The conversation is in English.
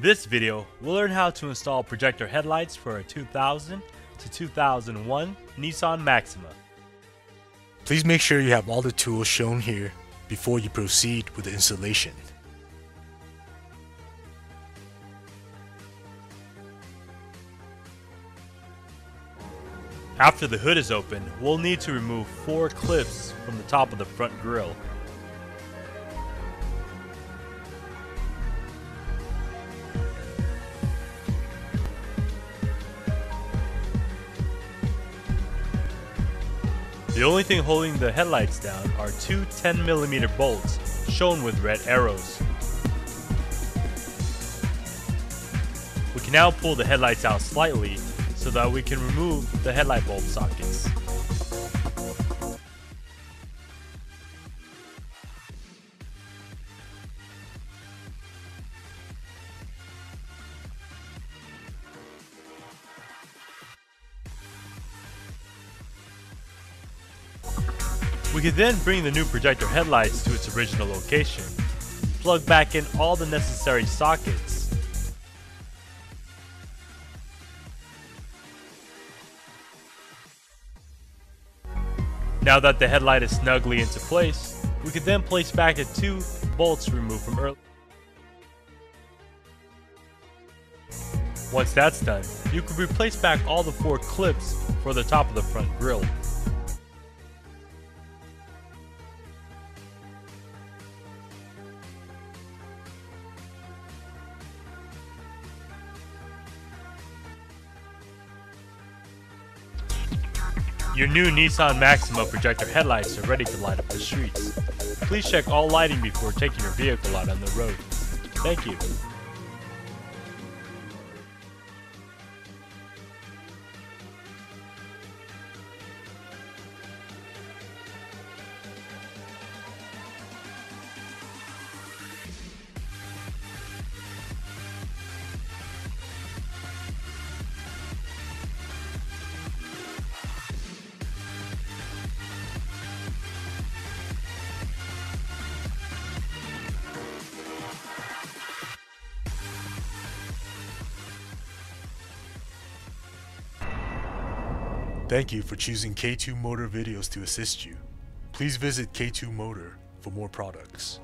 this video, we'll learn how to install projector headlights for a 2000 to 2001 Nissan Maxima. Please make sure you have all the tools shown here before you proceed with the installation. After the hood is open, we'll need to remove 4 clips from the top of the front grille. The only thing holding the headlights down are 2 10mm bolts shown with red arrows. We can now pull the headlights out slightly so that we can remove the headlight bulb sockets. We can then bring the new projector headlights to its original location, plug back in all the necessary sockets, now that the headlight is snugly into place, we can then place back the 2 bolts removed from earlier. Once that's done, you can replace back all the 4 clips for the top of the front grille. Your new Nissan Maxima Projector headlights are ready to light up the streets. Please check all lighting before taking your vehicle out on the road. Thank you. Thank you for choosing K2 Motor Videos to assist you. Please visit K2 Motor for more products.